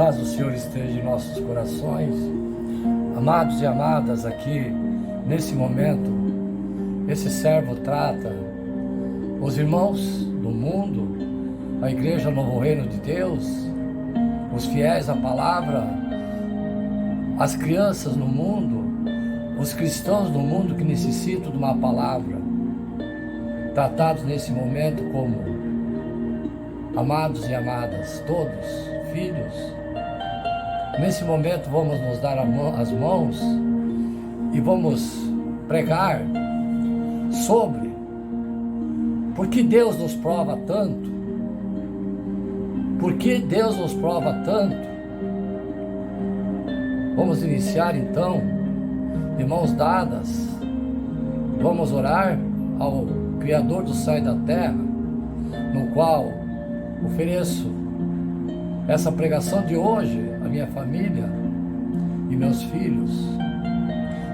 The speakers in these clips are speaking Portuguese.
Paz do Senhor esteja em nossos corações. Amados e amadas, aqui, nesse momento, esse servo trata os irmãos do mundo, a Igreja Novo Reino de Deus, os fiéis à palavra, as crianças no mundo, os cristãos do mundo que necessitam de uma palavra, tratados nesse momento como amados e amadas, todos, filhos. Nesse momento vamos nos dar as mãos e vamos pregar sobre por que Deus nos prova tanto, por que Deus nos prova tanto. Vamos iniciar então, de mãos dadas, vamos orar ao Criador do céu e da terra, no qual ofereço essa pregação de hoje à minha família e meus filhos.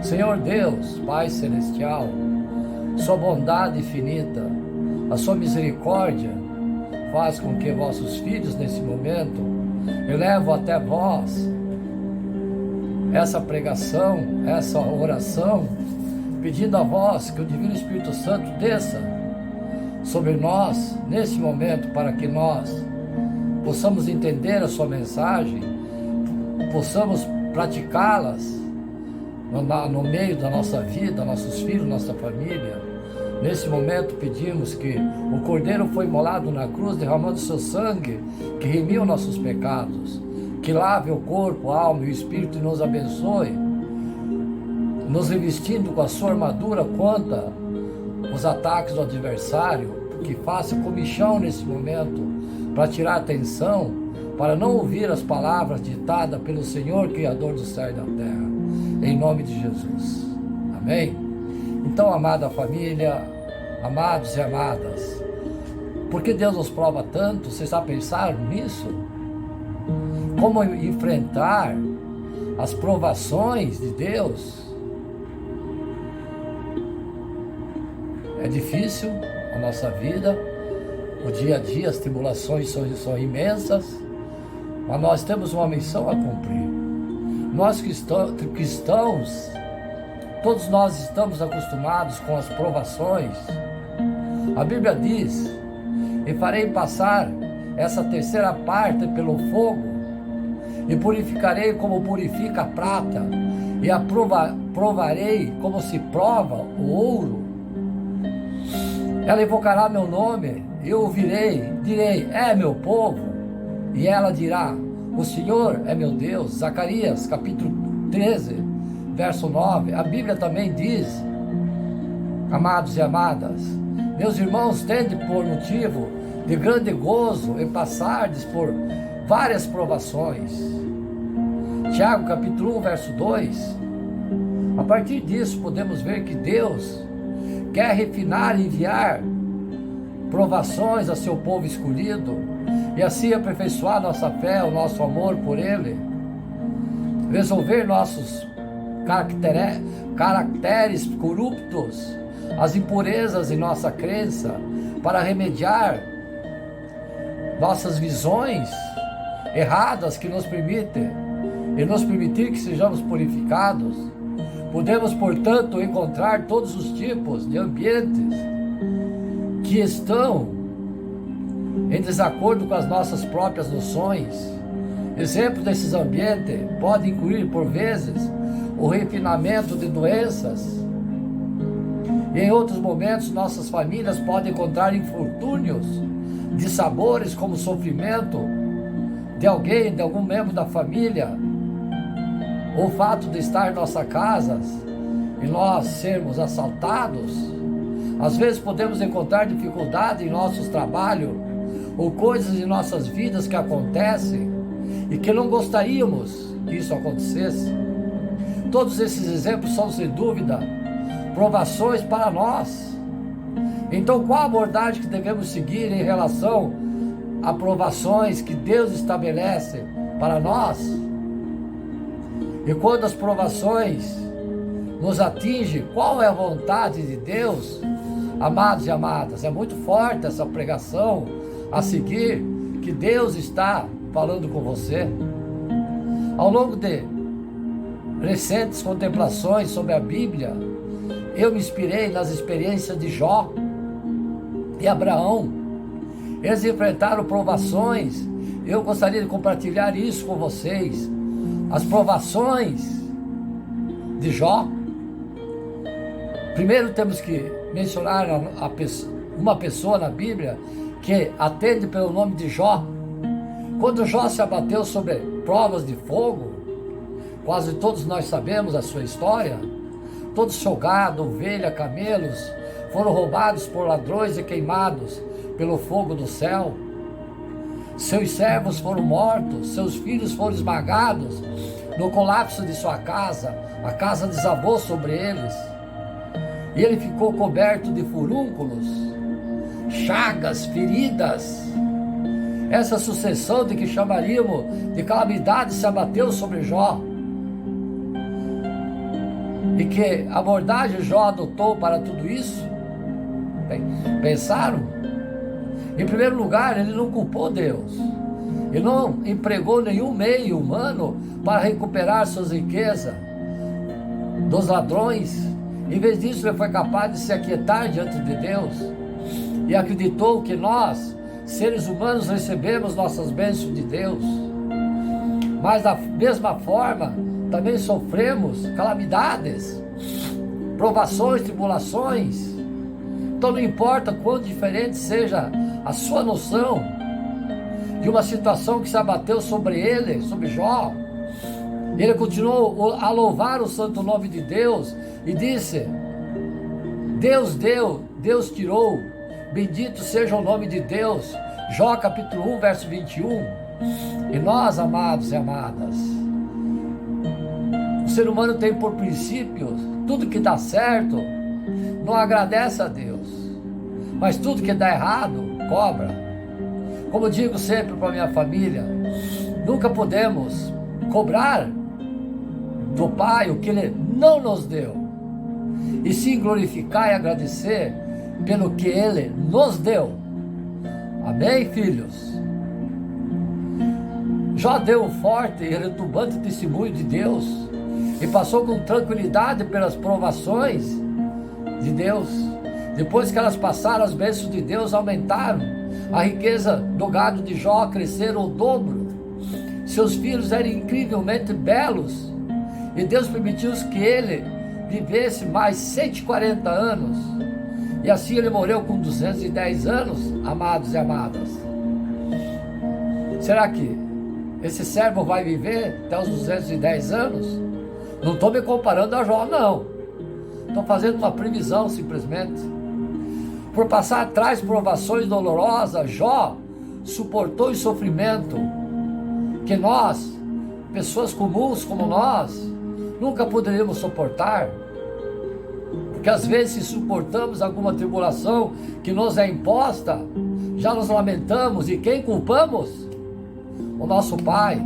Senhor Deus, Pai Celestial, sua bondade infinita, a sua misericórdia faz com que vossos filhos nesse momento elevam até vós essa pregação, essa oração, pedindo a vós que o Divino Espírito Santo desça sobre nós nesse momento, para que nós possamos entender a sua mensagem, possamos praticá-las no meio da nossa vida, nossos filhos, nossa família. Nesse momento pedimos que o Cordeiro foi imolado na cruz, derramando seu sangue, que remiu nossos pecados, que lave o corpo, a alma e o espírito e nos abençoe, nos revestindo com a sua armadura contra os ataques do adversário, que faça comichão nesse momento, para tirar a atenção, para não ouvir as palavras ditadas pelo Senhor, Criador do céu e da terra, em nome de Jesus, amém? Então, amada família, amados e amadas, por que Deus nos prova tanto? Vocês já pensaram nisso? Como enfrentar as provações de Deus? É difícil a nossa vida, o dia a dia, as tribulações são imensas, mas nós temos uma missão a cumprir. Nós cristãos, todos nós estamos acostumados com as provações. A Bíblia diz: e farei passar essa terceira parte pelo fogo, e purificarei como purifica a prata, e a provarei como se prova o ouro. Ela invocará meu nome, eu ouvirei, direi: é meu povo, e ela dirá: o Senhor é meu Deus. Zacarias capítulo 13, verso 9. A Bíblia também diz, amados e amadas, meus irmãos, tende por motivo de grande gozo em passardes por várias provações. Tiago capítulo 1, verso 2. A partir disso podemos ver que Deus quer refinar e enviar provações a seu povo escolhido, e assim aperfeiçoar nossa fé, o nosso amor por Ele, resolver nossos caracteres corruptos, as impurezas em nossa crença, para remediar nossas visões erradas que nos permitem e nos permitir que sejamos purificados. Podemos, portanto, encontrar todos os tipos de ambientes que estão em desacordo com as nossas próprias noções. Exemplos desses ambientes podem incluir, por vezes, o refinamento de doenças. E em outros momentos, nossas famílias podem encontrar infortúnios de sabores, como sofrimento de alguém, de algum membro da família, ou o fato de estar em nossas casas e nós sermos assaltados. Às vezes podemos encontrar dificuldade em nossos trabalhos, ou coisas em nossas vidas que acontecem e que não gostaríamos que isso acontecesse. Todos esses exemplos são, sem dúvida, provações para nós. Então, qual a abordagem que devemos seguir em relação a provações que Deus estabelece para nós? E quando as provações nos atingem, qual é a vontade de Deus? Amados e amadas, é muito forte essa pregação a seguir, que Deus está falando com você. Ao longo de recentes contemplações sobre a Bíblia, eu me inspirei nas experiências de Jó e Abraão. Eles enfrentaram provações. Eu gostaria de compartilhar isso com vocês. As provações de Jó. Primeiro temos que mencionar uma pessoa na Bíblia que atende pelo nome de Jó. Quando Jó se abateu sobre provas de fogo, quase todos nós sabemos a sua história. Todo seu gado, ovelha, camelos foram roubados por ladrões e queimados pelo fogo do céu. Seus servos foram mortos, seus filhos foram esmagados no colapso de sua casa. A casa desabou sobre eles e ele ficou coberto de furúnculos, chagas, feridas. Essa sucessão de que chamaríamos de calamidade se abateu sobre Jó. E que abordagem Jó adotou para tudo isso? Pensaram? Em primeiro lugar, ele não culpou Deus. Ele não empregou nenhum meio humano para recuperar suas riquezas dos ladrões. Em vez disso, ele foi capaz de se aquietar diante de Deus e acreditou que nós, seres humanos, recebemos nossas bênçãos de Deus. Mas da mesma forma, também sofremos calamidades, provações, tribulações. Então não importa quão diferente seja a sua noção de uma situação que se abateu sobre ele, sobre Jó, ele continuou a louvar o santo nome de Deus e disse: Deus deu, Deus tirou, bendito seja o nome de Deus. Jó capítulo 1, verso 21. E nós, amados e amadas, o ser humano tem por princípio, tudo que dá certo não agradece a Deus, mas tudo que dá errado, cobra. Como digo sempre para minha família, nunca podemos cobrar do Pai o que Ele não nos deu, e sim glorificar e agradecer pelo que Ele nos deu. Amém, filhos? Jó deu um forte e retumbante testemunho de Deus e passou com tranquilidade pelas provações de Deus. Depois que elas passaram, as bênçãos de Deus aumentaram. A riqueza do gado de Jó cresceram o dobro. Seus filhos eram incrivelmente belos e Deus permitiu que ele vivesse mais 140 anos. E assim ele morreu com 210 anos, amados e amadas. Será que esse servo vai viver até os 210 anos? Não estou me comparando a Jó, não. Estou fazendo uma previsão simplesmente. Por passar atrás provações dolorosas, Jó suportou o sofrimento que nós, pessoas comuns como nós, nunca poderíamos suportar. Porque às vezes, se suportamos alguma tribulação que nos é imposta, já nos lamentamos. E quem culpamos? O nosso Pai.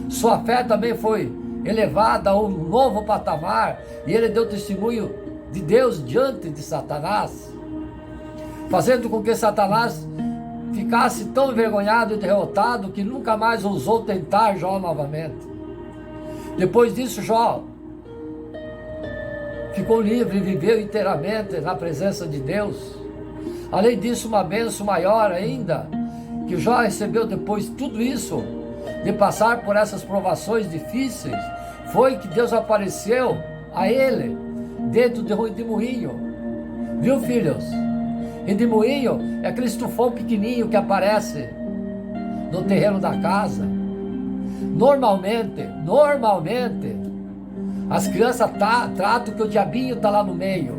Sua fé também foi elevada a um novo patamar, e ele deu testemunho de Deus diante de Satanás, fazendo com que Satanás ficasse tão envergonhado e derrotado que nunca mais ousou tentar Jó novamente. Depois disso, Jó ficou livre e viveu inteiramente na presença de Deus. Além disso, uma bênção maior ainda que Jó recebeu depois de tudo isso, de passar por essas provações difíceis, foi que Deus apareceu a ele dentro de um redemoinho. Viu, filhos? Redemoinho é aquele estufão pequenininho que aparece no terreno da casa. Normalmente, as crianças tratam que o diabinho está lá no meio.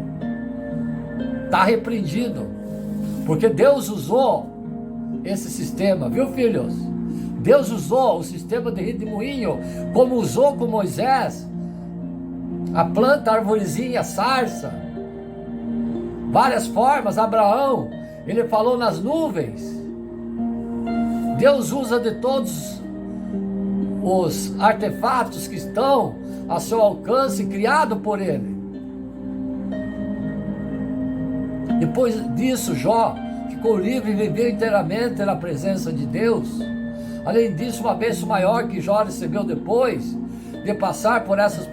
Está repreendido, porque Deus usou esse sistema, viu, filhos? Deus usou o sistema de redemoinho, como usou com Moisés a planta, a arvorezinha, a sarça, várias formas. Abraão, ele falou nas nuvens. Deus usa de todos os artefatos que estão a seu alcance, criado por ele. Depois disso, Jó ficou livre e viveu inteiramente na presença de Deus. Além disso, uma bênção maior que Jó recebeu depois de passar por essas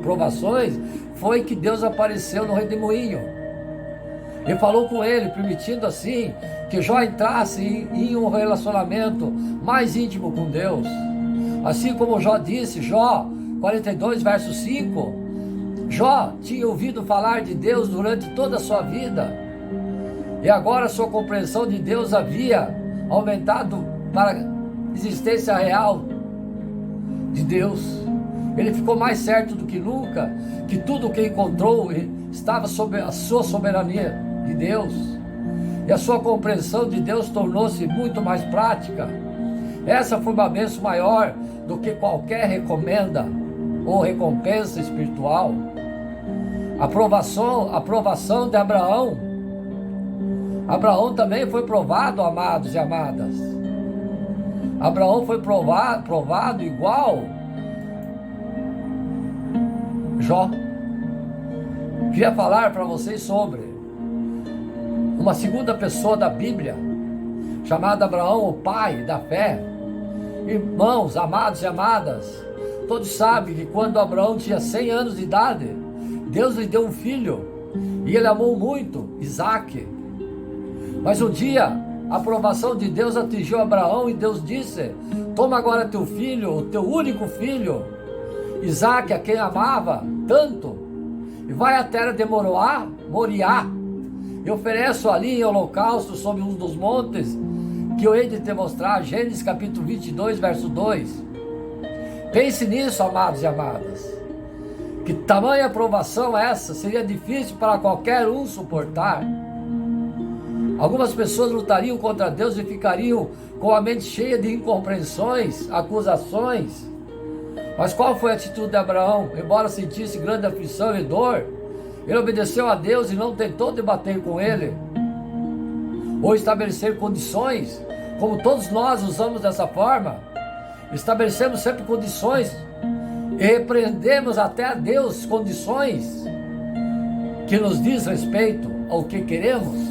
provações foi que Deus apareceu no redemoinho e falou com ele, permitindo assim que Jó entrasse em um relacionamento mais íntimo com Deus. Assim como Jó disse, Jó 42 verso 5, Jó tinha ouvido falar de Deus durante toda a sua vida, e agora sua compreensão de Deus havia aumentado para a existência real de Deus. Ele ficou mais certo do que nunca que tudo o que encontrou estava sob a sua soberania de Deus, e a sua compreensão de Deus tornou-se muito mais prática. Essa foi uma bênção maior do que qualquer recomenda ou recompensa espiritual. A aprovação de Abraão. Abraão também foi provado, amados e amadas. Abraão foi provado igual Jó. Queria falar para vocês sobre uma segunda pessoa da Bíblia, chamada Abraão, o pai da fé. Irmãos, amados e amadas, todos sabem que quando Abraão tinha 100 anos de idade, Deus lhe deu um filho, e ele amou muito, Isaque. Mas um dia, a aprovação de Deus atingiu Abraão, e Deus disse: toma agora teu filho, o teu único filho, Isaque, a quem amava tanto, e vai à terra de Moriá, e ofereço ali em holocausto sobre um dos montes, que eu hei de te mostrar. Gênesis capítulo 22, verso 2. Pense nisso, amados e amadas, que tamanha aprovação essa seria difícil para qualquer um suportar. Algumas pessoas lutariam contra Deus e ficariam com a mente cheia de incompreensões, acusações. Mas qual foi a atitude de Abraão? Embora sentisse grande aflição e dor, ele obedeceu a Deus e não tentou debater com ele ou estabelecer condições, como todos nós usamos dessa forma. Estabelecemos sempre condições e repreendemos até a Deus condições que nos diz respeito ao que queremos.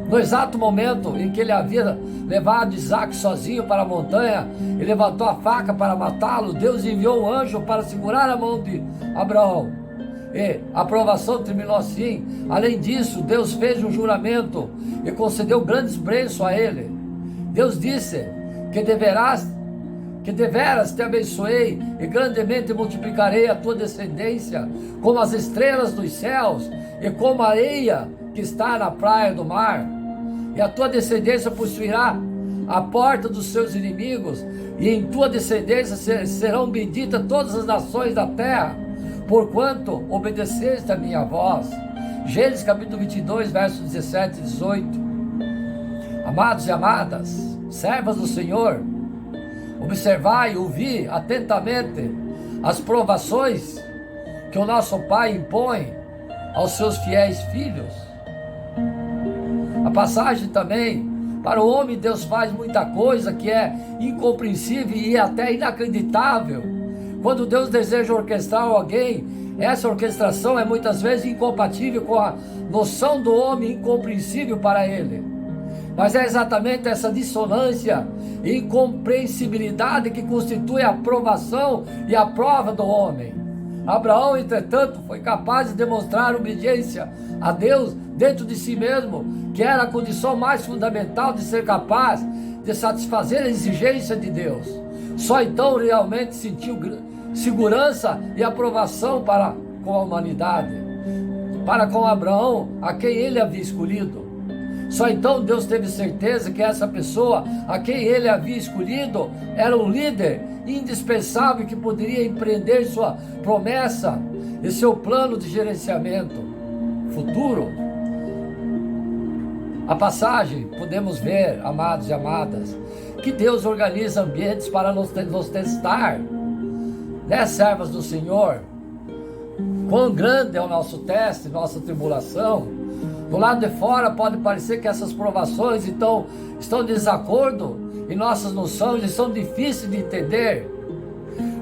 No exato momento em que ele havia levado Isaque sozinho para a montanha e levantou a faca para matá-lo, Deus enviou um anjo para segurar a mão de Abraão. E a aprovação terminou assim. Além disso, Deus fez um juramento e concedeu grandes bênçãos a ele. Deus disse que deveras te abençoei e grandemente multiplicarei a tua descendência como as estrelas dos céus e como a areia que está na praia do mar. E a tua descendência possuirá a porta dos seus inimigos, e em tua descendência serão benditas todas as nações da terra, porquanto obedeceste a minha voz. Gênesis capítulo 22, versos 17 e 18. Amados e amadas, servas do Senhor, observai e ouvi atentamente as provações que o nosso Pai impõe aos seus fiéis filhos. A passagem também: para o homem Deus faz muita coisa que é incompreensível e até inacreditável. Quando Deus deseja orquestrar alguém, essa orquestração é muitas vezes incompatível com a noção do homem, incompreensível para ele. Mas é exatamente essa dissonância e incompreensibilidade que constitui a aprovação e a prova do homem. Abraão, entretanto, foi capaz de demonstrar obediência a Deus dentro de si mesmo, que era a condição mais fundamental de ser capaz de satisfazer a exigência de Deus. Só então realmente sentiu segurança e aprovação para com a humanidade, para com Abraão, a quem ele havia escolhido. Só então Deus teve certeza que essa pessoa a quem ele havia escolhido era um líder indispensável que poderia empreender sua promessa e seu plano de gerenciamento futuro. A passagem, podemos ver, amados e amadas, que Deus organiza ambientes para nos testar, né, servas do Senhor? Quão grande é o nosso teste, nossa tribulação. Do lado de fora pode parecer que essas provações então estão em desacordo e nossas noções são difíceis de entender,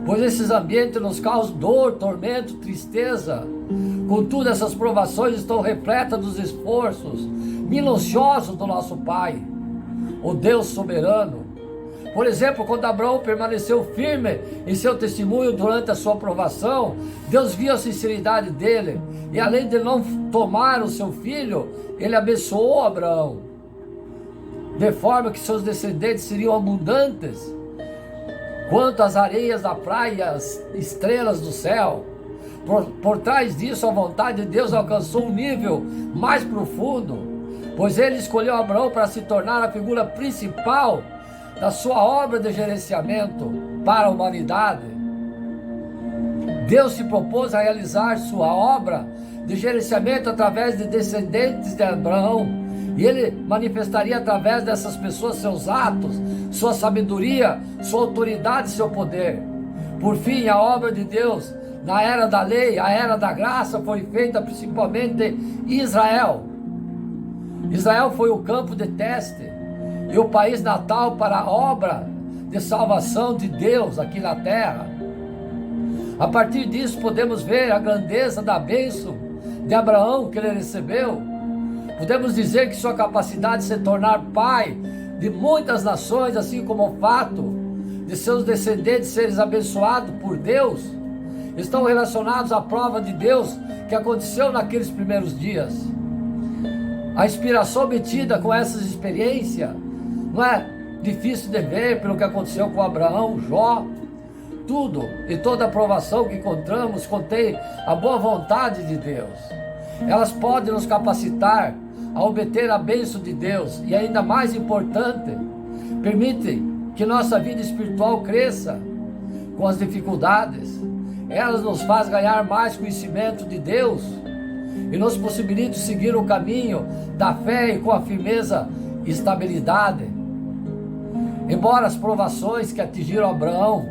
pois esses ambientes nos causam dor, tormento, tristeza. Contudo, essas provações estão repletas dos esforços minuciosos do nosso Pai, o Deus soberano, Por exemplo, quando Abraão permaneceu firme em seu testemunho durante a sua provação, Deus viu a sinceridade dele, e além de não tomar o seu filho, ele abençoou Abraão, de forma que seus descendentes seriam abundantes, quanto as areias da praia, as estrelas do céu. Por trás disso, a vontade de Deus alcançou um nível mais profundo, pois ele escolheu Abraão para se tornar a figura principal da sua obra de gerenciamento para a humanidade. Deus se propôs a realizar sua obra de gerenciamento através de descendentes de Abraão, e ele manifestaria através dessas pessoas seus atos, sua sabedoria, sua autoridade e seu poder. Por fim, a obra de Deus na era da lei, a era da graça, foi feita principalmente em Israel. Israel foi o campo de teste e o país natal para a obra de salvação de Deus aqui na terra. A partir disso podemos ver a grandeza da bênção de Abraão que ele recebeu. Podemos dizer que sua capacidade de se tornar pai de muitas nações, assim como o fato de seus descendentes serem abençoados por Deus, estão relacionados à prova de Deus que aconteceu naqueles primeiros dias. A inspiração obtida com essas experiências não é difícil de ver pelo que aconteceu com Abraão, Jó. Tudo e toda a provação que encontramos contém a boa vontade de Deus. Elas podem nos capacitar a obter a bênção de Deus e, ainda mais importante, permitem que nossa vida espiritual cresça com as dificuldades. Elas nos fazem ganhar mais conhecimento de Deus e nos possibilitam seguir o caminho da fé e com a firmeza e estabilidade. Embora as provações que atingiram Abraão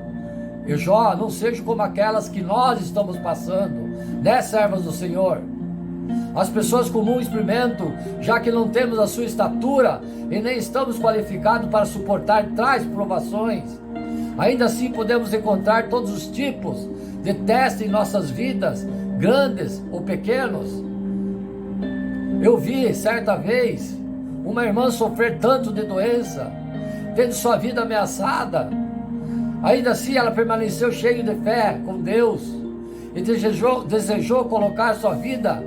e Jó não sejam como aquelas que nós estamos passando, né, servos do Senhor? As pessoas comuns experimentam, já que não temos a sua estatura e nem estamos qualificados para suportar tais provações. Ainda assim podemos encontrar todos os tipos de testes em nossas vidas, grandes ou pequenos. Eu vi certa vez uma irmã sofrer tanto de doença, tendo sua vida ameaçada. Ainda assim ela permaneceu cheia de fé com Deus e desejou colocar sua vida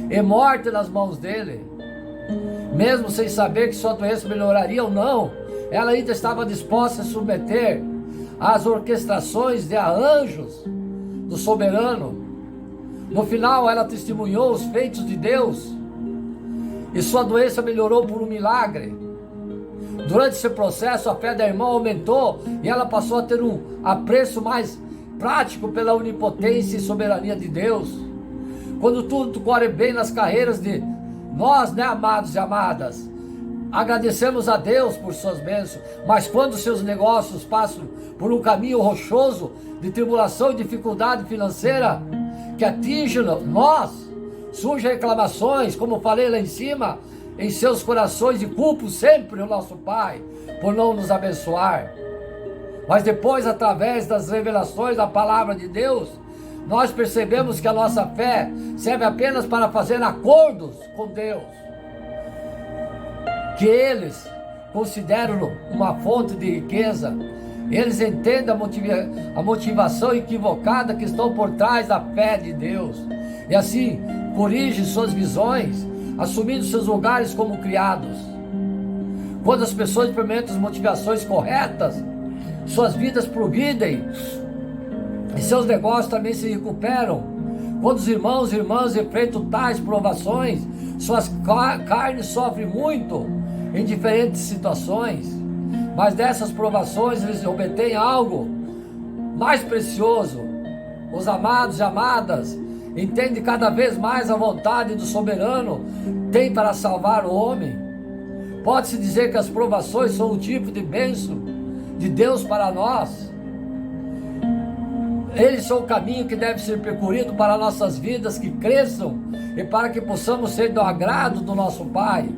e morte nas mãos dele. Mesmo sem saber que sua doença melhoraria ou não, ela ainda estava disposta a se submeter às orquestrações de anjos do soberano. No final ela testemunhou os feitos de Deus e sua doença melhorou por um milagre. Durante esse processo a fé da irmã aumentou e ela passou a ter um apreço mais prático pela onipotência e soberania de Deus. Quando tudo corre bem nas carreiras de nós, né, amados e amadas, agradecemos a Deus por suas bênçãos, mas quando seus negócios passam por um caminho rochoso de tribulação e dificuldade financeira que atinge nós, surgem reclamações, como falei lá em cima, em seus corações, e culpam sempre o nosso Pai por não nos abençoar. Mas depois, através das revelações da palavra de Deus, nós percebemos que a nossa fé serve apenas para fazer acordos com Deus, que eles consideram uma fonte de riqueza. Eles entendem a motivação equivocada que estão por trás da fé de Deus, e assim corrigem suas visões, assumindo seus lugares como criados. Quando as pessoas experimentam as motivações corretas, suas vidas progridem e seus negócios também se recuperam. Quando os irmãos e irmãs enfrentam tais provações, suas carnes sofrem muito em diferentes situações, mas dessas provações eles obtêm algo mais precioso. Os amados e amadas entendem cada vez mais a vontade do soberano tem para salvar o homem. Pode-se dizer que as provações são um tipo de bênção de Deus para nós. Eles são o caminho que deve ser percorrido para nossas vidas que cresçam e para que possamos ser do agrado do nosso Pai.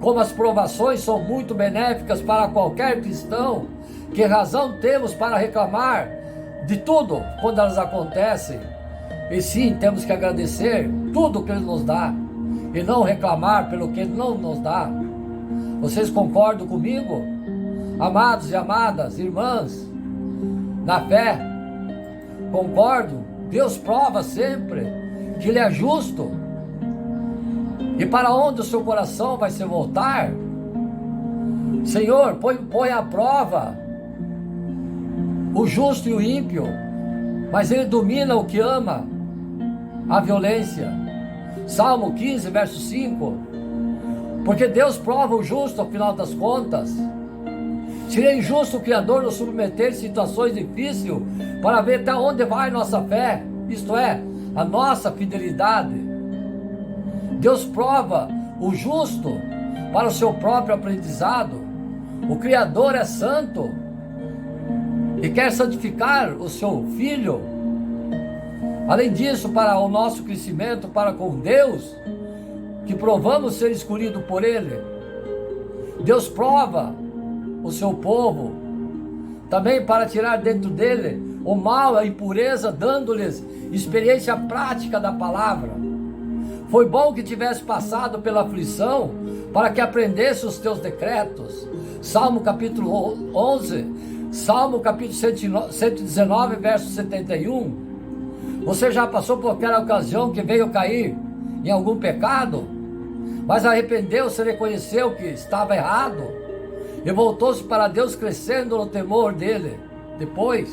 Como as provações são muito benéficas para qualquer cristão, que razão temos para reclamar de tudo quando elas acontecem? E sim, temos que agradecer tudo que Ele nos dá e não reclamar pelo que Ele não nos dá. Vocês concordam comigo? Amados e amadas, irmãs, na fé, concordo, Deus prova sempre que Ele é justo. E para onde o seu coração vai se voltar? Senhor, põe à prova o justo e o ímpio, mas Ele domina o que ama a violência. Salmo 15, verso 5. Porque Deus prova o justo ao final das contas. Seria injusto o Criador nos submeter a situações difíceis para ver até onde vai nossa fé, isto é, a nossa fidelidade. Deus prova o justo para o seu próprio aprendizado. O Criador é santo e quer santificar o seu Filho. Além disso, para o nosso crescimento para com Deus, que provamos ser escolhido por Ele, Deus prova o seu povo, também para tirar dentro dele o mal, a impureza, dando-lhes experiência prática da palavra. Foi bom que tivesse passado pela aflição, para que aprendesse os teus decretos. Salmo capítulo 11, Salmo capítulo 119, verso 71. Você já passou por aquela ocasião que veio cair em algum pecado, mas arrependeu-se, reconheceu que estava errado e voltou-se para Deus, crescendo no temor dele? Depois,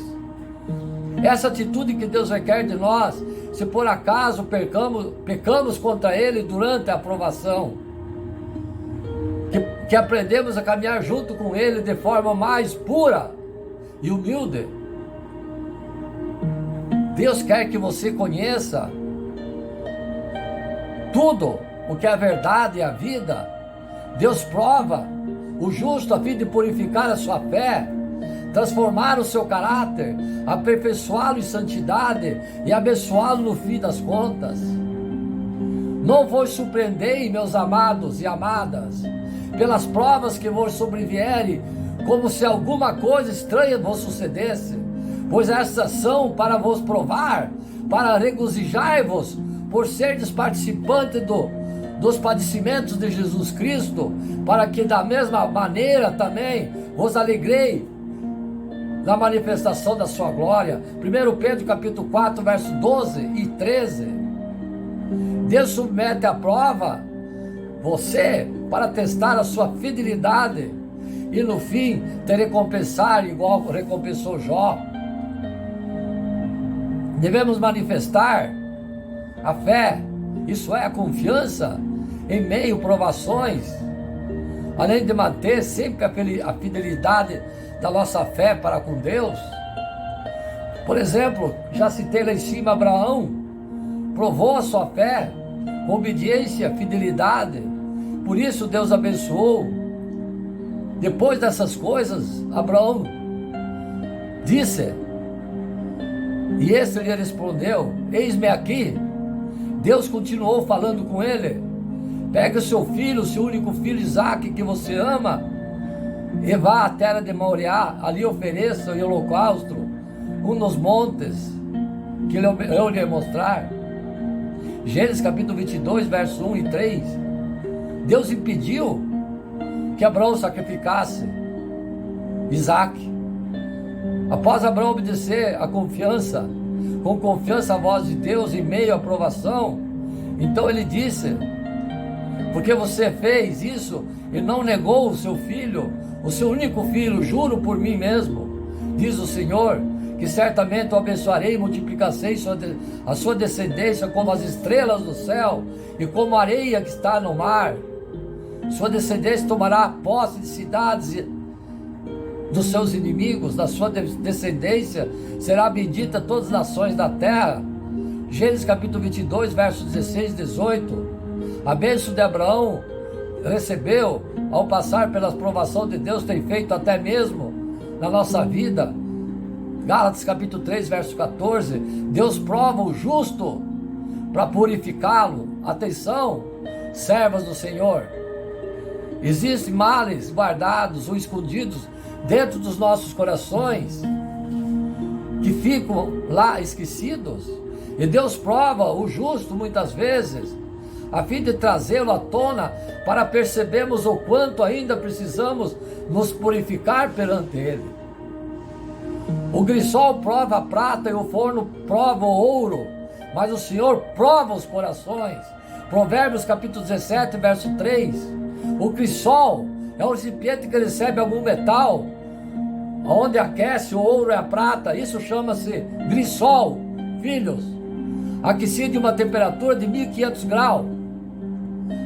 essa atitude que Deus requer de nós, se por acaso pecamos contra Ele durante a provação, que aprendemos a caminhar junto com Ele de forma mais pura e humilde. Deus quer que você conheça tudo o que é a verdade e a vida. Deus prova o justo a fim de purificar a sua fé, transformar o seu caráter, aperfeiçoá-lo em santidade e abençoá-lo no fim das contas. Não vos surpreendei, meus amados e amadas, pelas provas que vos sobrevierem, como se alguma coisa estranha vos sucedesse, pois estas são para vos provar, para regozijar-vos, por serdes participantes dos padecimentos de Jesus Cristo, para que da mesma maneira também vos alegrei na manifestação da sua glória. 1 Pedro capítulo 4, verso 12 e 13. Deus submete à prova você para testar a sua fidelidade e no fim te recompensar igual recompensou Jó. Devemos manifestar a fé, isso é, a confiança em meio a provações, além de manter sempre a fidelidade da nossa fé para com Deus. Por exemplo, já citei lá em cima, Abraão provou a sua fé com obediência, fidelidade, por isso Deus abençoou. Depois dessas coisas, Abraão disse, e este lhe respondeu, eis-me aqui. Deus continuou falando com ele, pega o seu filho, o seu único filho Isaque, que você ama, e vá à terra de Moriá, ali ofereça o holocausto, um dos montes que eu lhe mostrar. Gênesis capítulo 22, verso 1 e 3. Deus impediu que Abraão sacrificasse Isaque. Após Abraão obedecer com confiança à voz de Deus em meio à provação, então ele disse, porque você fez isso e não negou o seu filho, o seu único filho, juro por mim mesmo, diz o Senhor, que certamente o abençoarei e multiplicarei a sua descendência como as estrelas do céu e como a areia que está no mar. Sua descendência tomará posse de cidades dos seus inimigos, da sua descendência será bendita todas as nações da terra. Gênesis capítulo 22, versos 16 e 18. A bênção de Abraão recebeu ao passar pelas provações de Deus, tem feito até mesmo na nossa vida. Gálatas capítulo 3, verso 14. Deus prova o justo para purificá-lo. Atenção, servas do Senhor. Existem males guardados ou escondidos dentro dos nossos corações que ficam lá esquecidos, e Deus prova o justo muitas vezes a fim de trazê-lo à tona para percebermos o quanto ainda precisamos nos purificar perante Ele. O grisol prova a prata e o forno prova o ouro, mas o Senhor prova os corações. Provérbios capítulo 17, verso 3. O crisol é um recipiente que recebe algum metal, onde aquece o ouro e a prata. Isso chama-se grisol, filhos, aquecido de uma temperatura de 1500 graus,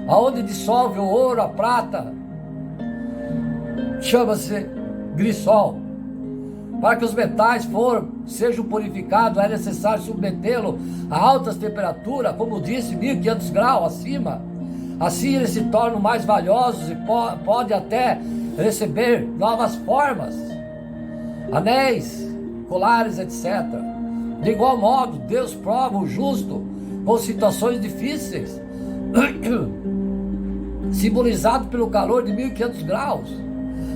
aonde dissolve o ouro, a prata, chama-se grisol. Para que os metais sejam purificados, é necessário submetê-lo a altas temperaturas, como disse, 1500 graus acima. Assim eles se tornam mais valiosos e pode até receber novas formas, anéis, colares, etc. De igual modo, Deus prova o justo com situações difíceis, simbolizado pelo calor de 1500 graus,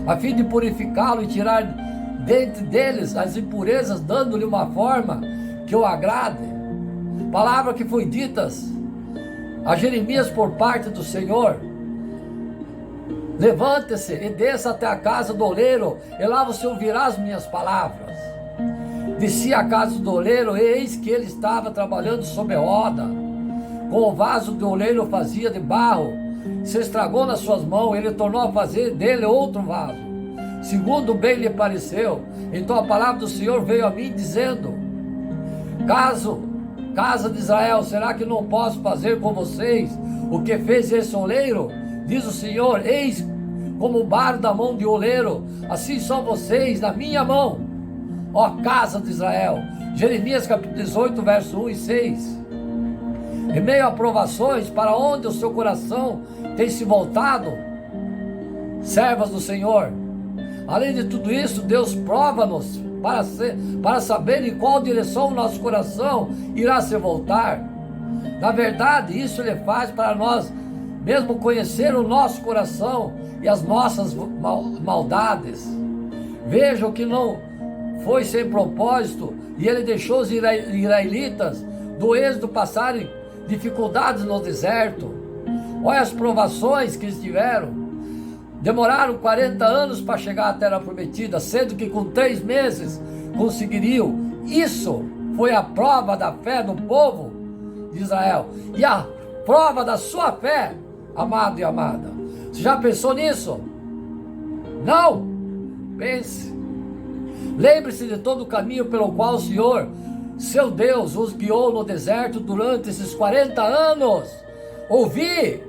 a fim de purificá-lo e tirar dentre deles as impurezas, dando-lhe uma forma que o agrade. Palavra que foi ditas a Jeremias por parte do Senhor: levante-se e desça até a casa do oleiro, e lá você ouvirá as minhas palavras. Desci à casa do oleiro, e eis que ele estava trabalhando sob roda, com o vaso do oleiro fazia de barro, se estragou nas suas mãos, ele tornou a fazer dele outro vaso, segundo bem lhe pareceu. Então a palavra do Senhor veio a mim, dizendo: casa de Israel, será que não posso fazer com vocês o que fez esse oleiro? Diz o Senhor: eis como o barro da mão de oleiro, assim são vocês na minha mão, ó casa de Israel. Jeremias capítulo 18, verso 1 e 6. Em meio a provações, para onde o seu coração tem se voltado, servas do Senhor? Além de tudo isso, Deus prova-nos para saber em qual direção o nosso coração irá se voltar. Na verdade, isso Ele faz para nós mesmo conhecer o nosso coração e as nossas maldades. Vejam que não foi sem propósito, e Ele deixou os israelitas do êxodo passarem dificuldades no deserto. Olha as provações que eles tiveram. Demoraram 40 anos para chegar à terra prometida, sendo que com 3 meses conseguiriam. Isso foi a prova da fé do povo de Israel e a prova da sua fé, amado e amada. Você já pensou nisso? Não? Pense. Lembre-se de todo o caminho pelo qual o Senhor, seu Deus, os guiou no deserto durante esses 40 anos. Ouvi,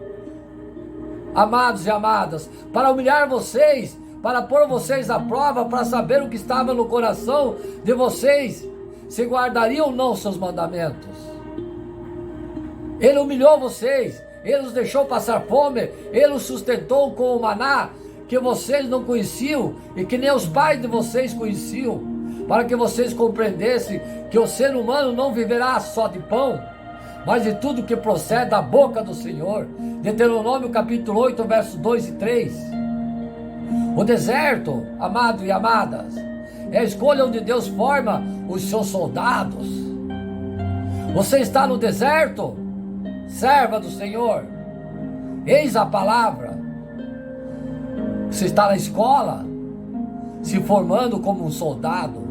amados e amadas, para humilhar vocês, para pôr vocês à prova, para saber o que estava no coração de vocês, se guardariam ou não seus mandamentos. Ele humilhou vocês, Ele os deixou passar fome, Ele os sustentou com o maná que vocês não conheciam e que nem os pais de vocês conheciam, para que vocês compreendessem que o ser humano não viverá só de pão, mas de tudo que procede da boca do Senhor. Deuteronômio capítulo 8, versos 2 e 3. O deserto, amado e amadas, é a escolha onde Deus forma os seus soldados. Você está no deserto, serva do Senhor, eis a palavra. Você está na escola, se formando como um soldado.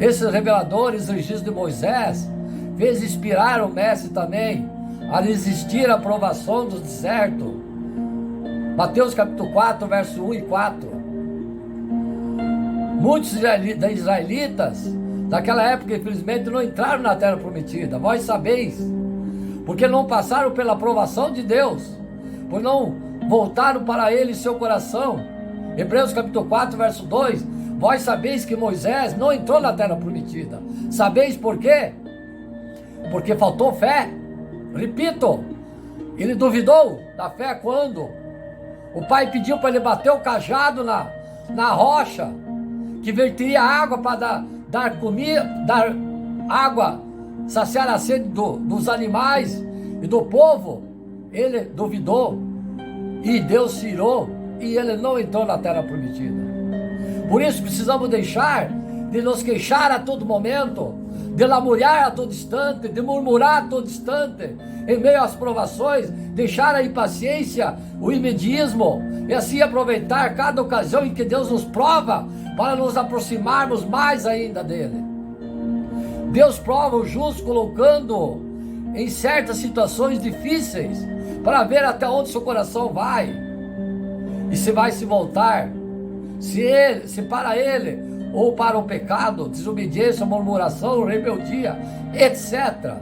Esses reveladores, o registro de Moisés, fez inspirar o mestre também a resistir à provação do deserto. Mateus capítulo 4, verso 1 e 4. Muitos israelitas daquela época, infelizmente, não entraram na terra prometida. Vós sabeis, porque não passaram pela aprovação de Deus, por não voltaram para Ele seu coração. Hebreus capítulo 4, verso 2. Vós sabeis que Moisés não entrou na terra prometida. Sabeis por quê? Porque faltou fé. Repito, ele duvidou da fé quando o pai pediu para ele bater o cajado na rocha, que verteria água para dar comida, dar água, saciar a sede dos animais e do povo. Ele duvidou e Deus se irou e ele não entrou na terra prometida. Por isso precisamos deixar de nos queixar a todo momento, de lamuriar a todo instante, de murmurar a todo instante, em meio às provações, deixar a impaciência, o imediismo, e assim aproveitar cada ocasião em que Deus nos prova, para nos aproximarmos mais ainda dele. Deus prova o justo colocando em certas situações difíceis, para ver até onde seu coração vai, e se vai se voltar, se para ele, ou para o pecado, desobediência, murmuração, rebeldia, etc.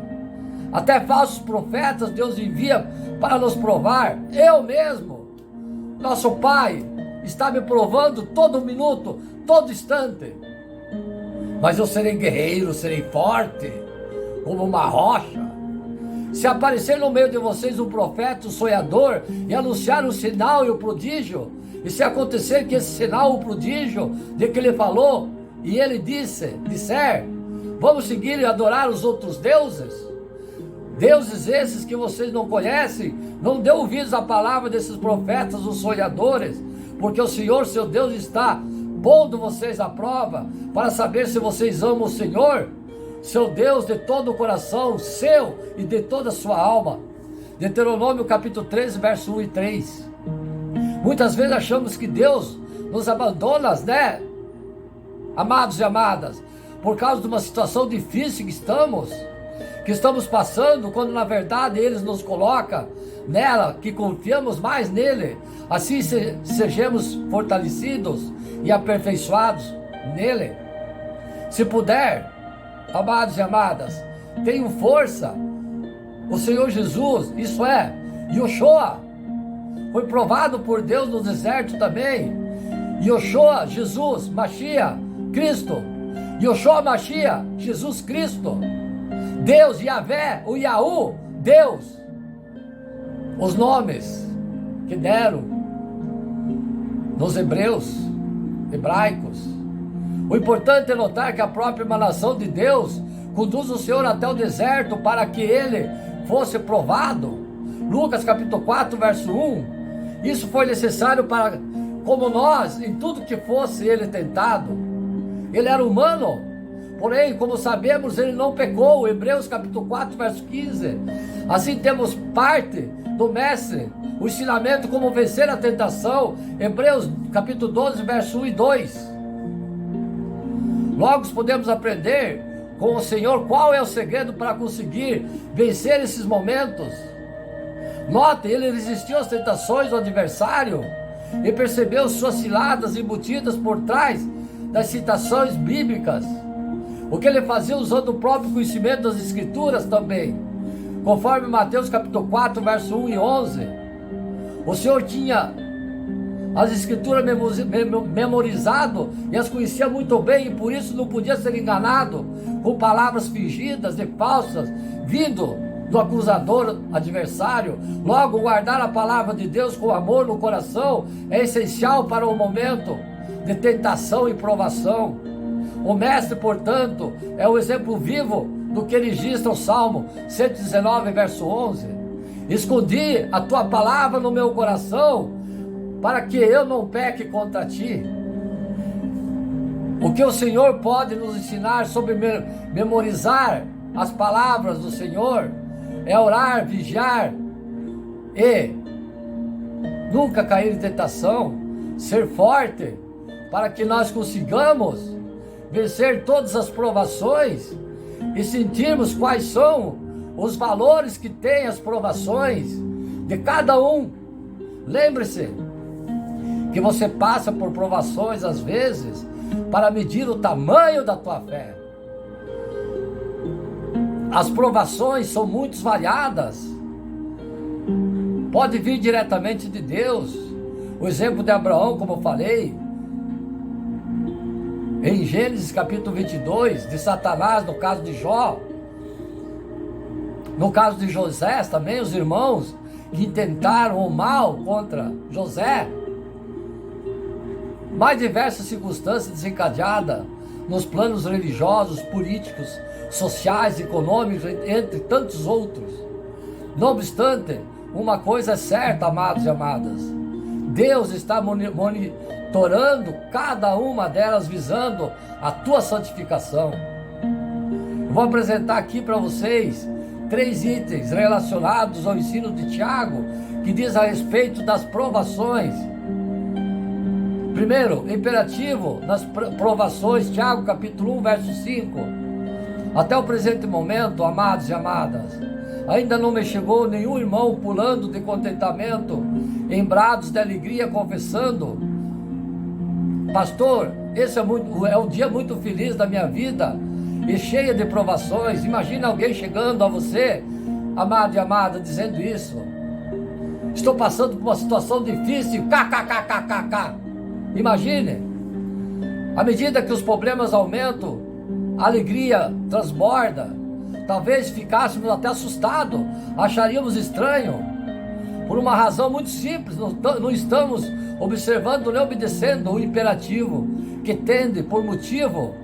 Até falsos profetas Deus envia para nos provar. Eu mesmo, nosso Pai, está me provando todo minuto, todo instante. Mas eu serei guerreiro, serei forte, como uma rocha. Se aparecer no meio de vocês um profeta, um sonhador, e anunciar o sinal e o prodígio, e se acontecer que esse sinal, o prodígio, de que ele falou, e ele disser, vamos seguir e adorar os outros deuses, deuses esses que vocês não conhecem, não dê ouvidos à palavra desses profetas, os sonhadores, porque o Senhor, seu Deus, está pondo vocês à prova, para saber se vocês amam o Senhor, seu Deus, de todo o coração seu e de toda a sua alma. Deuteronômio capítulo 13, verso 1 e 3. Muitas vezes achamos que Deus nos abandona, né, amados e amadas, por causa de uma situação difícil que estamos passando, quando na verdade Ele nos coloca nela, que confiamos mais nele, assim sejamos fortalecidos e aperfeiçoados nele. Se puder, amados e amadas, tenham força. O Senhor Jesus, isso é, Yoshua, foi provado por Deus no deserto também. Yoshua, Jesus, Mashiach, Cristo. Yoshua, Mashiach, Jesus Cristo. Deus, Yahvé, o Yahu, Deus. Os nomes que deram nos hebraicos. O importante é notar que a própria emanação de Deus conduz o Senhor até o deserto para que ele fosse provado. Lucas capítulo 4, verso 1. Isso foi necessário para, como nós, em tudo que fosse ele tentado. Ele era humano, porém, como sabemos, ele não pecou. Hebreus capítulo 4, verso 15. Assim temos parte do mestre, o ensinamento como vencer a tentação. Hebreus capítulo 12, verso 1 e 2. Logo podemos aprender com o Senhor qual é o segredo para conseguir vencer esses momentos. Note, ele resistiu às tentações do adversário e percebeu suas ciladas embutidas por trás das citações bíblicas. O que ele fazia usando o próprio conhecimento das Escrituras também. Conforme Mateus capítulo 4, verso 1 e 11. O Senhor tinha as Escrituras memorizado e as conhecia muito bem, e por isso não podia ser enganado com palavras fingidas e falsas, vindo do acusador adversário. Logo, guardar a palavra de Deus com amor no coração é essencial para o momento de tentação e provação. O mestre, portanto, é o exemplo vivo do que registra o Salmo 119, verso 11. Escondi a tua palavra no meu coração, para que eu não peque contra ti. O que o Senhor pode nos ensinar sobre memorizar as palavras do Senhor é orar, vigiar e nunca cair em tentação, ser forte, para que nós consigamos vencer todas as provações e sentirmos quais são os valores que tem as provações de cada um. Lembre-se que você passa por provações às vezes para medir o tamanho da tua fé. As provações são muito variadas. Pode vir diretamente de Deus. O exemplo de Abraão, como eu falei, em Gênesis capítulo 22, de Satanás, no caso de Jó, no caso de José também, os irmãos que intentaram o mal contra José, mais diversas circunstâncias desencadeadas nos planos religiosos, políticos, sociais, econômicos, entre tantos outros. Não obstante, uma coisa é certa, amados e amadas: Deus está monitorando cada uma delas, visando a tua santificação. Eu vou apresentar aqui para vocês 3 itens relacionados ao ensino de Tiago, que diz a respeito das provações. Primeiro, imperativo nas provações, Tiago capítulo 1, verso 5. Até o presente momento, amados e amadas, ainda não me chegou nenhum irmão pulando de contentamento, em brados de alegria, confessando: pastor, esse é um dia muito feliz da minha vida e cheia de provações. Imagina alguém chegando a você, amado e amada, dizendo isso: estou passando por uma situação difícil, kkkkkk. Imagine, à medida que os problemas aumentam, a alegria transborda. Talvez ficássemos até assustados, acharíamos estranho, por uma razão muito simples: não estamos observando nem obedecendo o imperativo, que tende, por motivo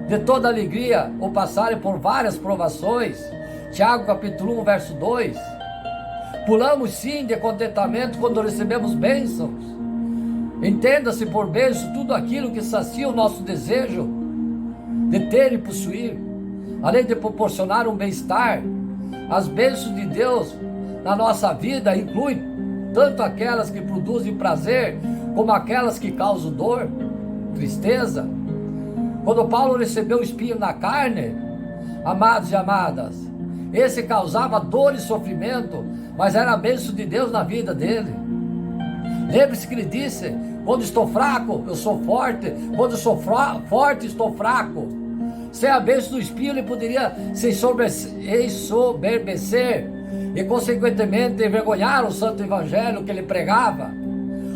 de toda alegria, ou passarem por várias provações. Tiago capítulo 1, verso 2. Pulamos sim de contentamento quando recebemos bênçãos. Entenda-se por bênção tudo aquilo que sacia o nosso desejo de ter e possuir, além de proporcionar um bem-estar. As bênçãos de Deus na nossa vida incluem tanto aquelas que produzem prazer, como aquelas que causam dor, tristeza. Quando Paulo recebeu o espinho na carne, amados e amadas, esse causava dor e sofrimento, mas era a bênção de Deus na vida dele. Lembre-se que ele disse: quando estou fraco, eu sou forte; quando eu sou forte, estou fraco. Sem a bênção do espinho, ele poderia se ensoberbecer e, consequentemente, envergonhar o santo evangelho que ele pregava.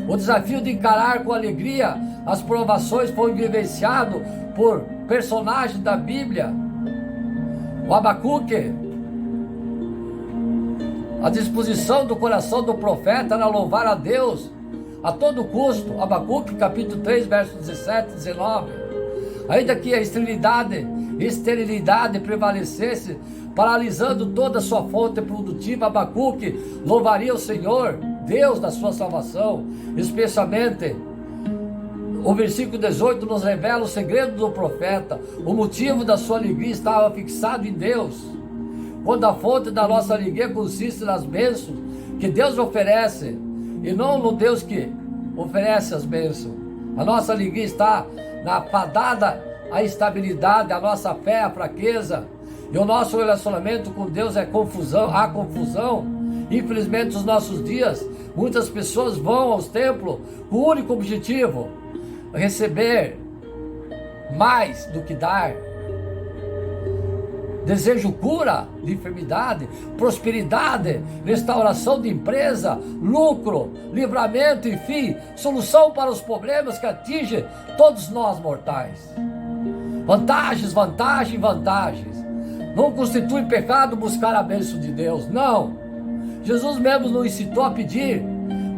O desafio de encarar com alegria as provações foi vivenciado por personagens da Bíblia. O Abacuque. A disposição do coração do profeta era louvar a Deus a todo custo. Abacuque capítulo 3, versos 17 e 19. Ainda que a esterilidade prevalecesse, paralisando toda a sua fonte produtiva, Abacuque louvaria o Senhor, Deus da sua salvação. Especialmente o versículo 18 nos revela o segredo do profeta. O motivo da sua alegria estava fixado em Deus. Quando a fonte da nossa alegria consiste nas bênçãos que Deus oferece, e não no Deus que oferece as bênçãos, a nossa alegria está na fadada a instabilidade, a nossa fé, a fraqueza, e o nosso relacionamento com Deus há confusão. Infelizmente, nos nossos dias, muitas pessoas vão aos templos com o único objetivo: receber mais do que dar. Desejo cura de enfermidade, prosperidade, restauração de empresa, lucro, livramento, enfim, solução para os problemas que atingem todos nós mortais. Vantagens, vantagens, vantagens. Não constitui pecado buscar a bênção de Deus, não. Jesus mesmo nos incitou a pedir,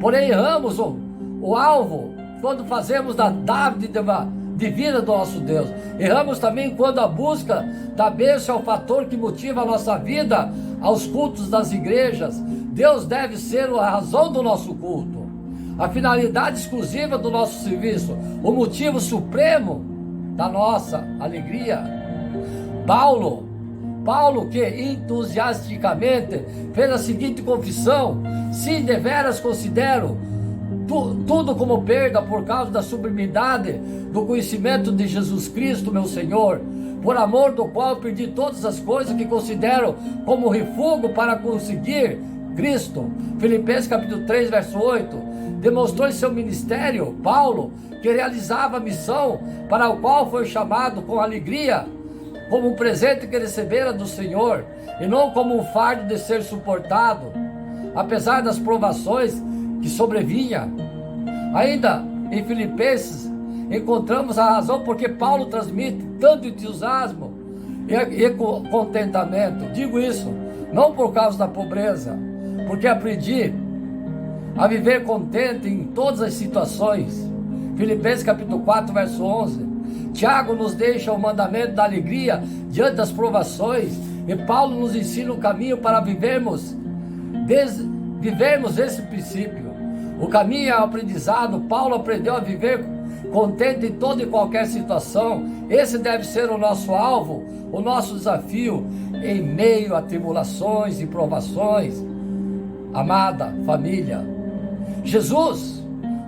porém erramos o alvo quando fazemos da dádiva divina do nosso Deus. Erramos também quando a busca da bênção é o fator que motiva a nossa vida aos cultos das igrejas. Deus deve ser a razão do nosso culto, a finalidade exclusiva do nosso serviço, o motivo supremo da nossa alegria. Paulo que entusiasticamente fez a seguinte confissão: sim, deveras considero tudo como perda por causa da sublimidade do conhecimento de Jesus Cristo, meu Senhor, por amor do qual perdi todas as coisas que considero como refúgio para conseguir Cristo. Filipenses capítulo 3, verso 8. Demonstrou em seu ministério, Paulo, que realizava a missão para a qual foi chamado com alegria, como um presente que recebera do Senhor, e não como um fardo de ser suportado, apesar das provações que sobrevinha. Ainda em Filipenses encontramos a razão porque Paulo transmite tanto entusiasmo e contentamento. Digo isso não por causa da pobreza, porque aprendi a viver contente em todas as situações. Filipenses capítulo 4, verso 11. Tiago nos deixa o mandamento da alegria diante das provações, e Paulo nos ensina o caminho para vivermos esse princípio. O caminho é o aprendizado. Paulo aprendeu a viver contente em toda e qualquer situação. Esse deve ser o nosso alvo, o nosso desafio em meio a tribulações e provações. Amada família, Jesus,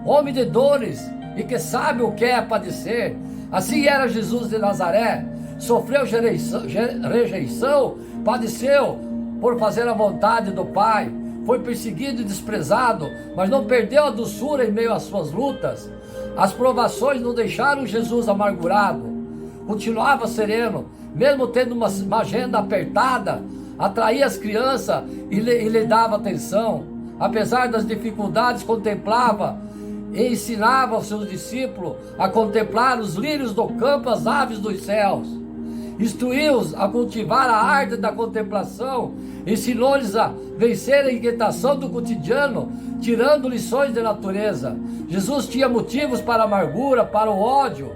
homem de dores e que sabe o que é padecer, assim era Jesus de Nazaré, sofreu rejeição, padeceu por fazer a vontade do Pai, foi perseguido e desprezado, mas não perdeu a doçura em meio às suas lutas. As provações não deixaram Jesus amargurado, continuava sereno, mesmo tendo uma agenda apertada, atraía as crianças e lhe dava atenção. Apesar das dificuldades, contemplava e ensinava aos seus discípulos a contemplar os lírios do campo, as aves dos céus. Instruiu-os a cultivar a arte da contemplação, ensinou-lhes a vencer a inquietação do cotidiano, tirando lições da natureza. Jesus tinha motivos para a amargura, para o ódio.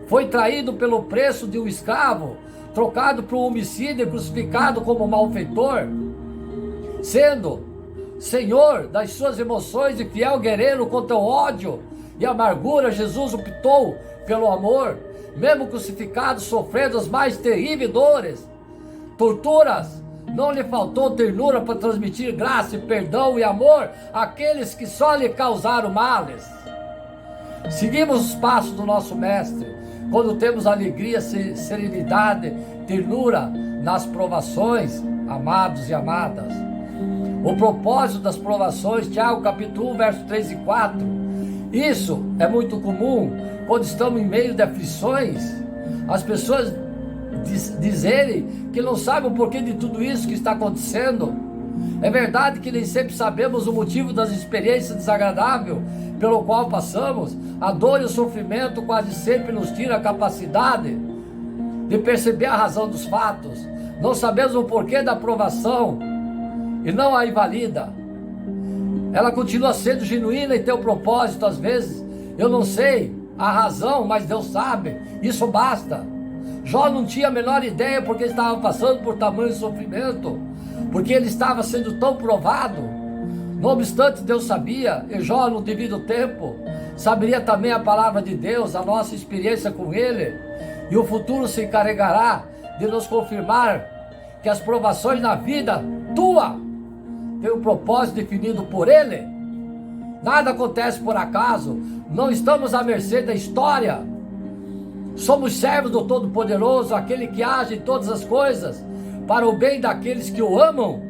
Foi traído pelo preço de um escravo, trocado por um homicida e crucificado como malfeitor. Sendo Senhor das suas emoções e fiel guerreiro contra o ódio e a amargura, Jesus optou pelo amor, mesmo crucificado, sofrendo as mais terríveis dores, torturas. Não lhe faltou ternura para transmitir graça e perdão e amor àqueles que só lhe causaram males. Seguimos os passos do nosso Mestre, quando temos alegria, serenidade, ternura nas provações, amados e amadas. O propósito das provações, Tiago capítulo 1, verso 3 e 4. Isso é muito comum quando estamos em meio de aflições, as pessoas dizerem que não sabem o porquê de tudo isso que está acontecendo. É verdade que nem sempre sabemos o motivo das experiências desagradáveis pelo qual passamos. A dor e o sofrimento quase sempre nos tiram a capacidade de perceber a razão dos fatos. Não sabemos o porquê da provação e não a invalida. Ela continua sendo genuína e tem um propósito. Às vezes eu não sei a razão, mas Deus sabe, isso basta. Jó não tinha a menor ideia porque estava passando por tamanho sofrimento, porque ele estava sendo tão provado. Não obstante, Deus sabia, e Jó, no devido tempo, saberia também a palavra de Deus, a nossa experiência com Ele, e o futuro se encarregará de nos confirmar que as provações na vida tua têm um propósito definido por Ele. Nada acontece por acaso, não estamos à mercê da história. Somos servos do Todo-Poderoso, aquele que age em todas as coisas para o bem daqueles que o amam,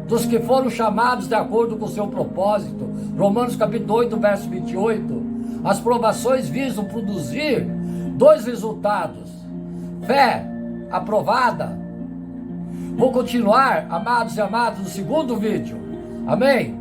dos que foram chamados de acordo com o seu propósito. Romanos capítulo 8, verso 28. As provações visam produzir dois resultados: fé aprovada. Vou continuar, amados e amadas, no segundo vídeo. Amém?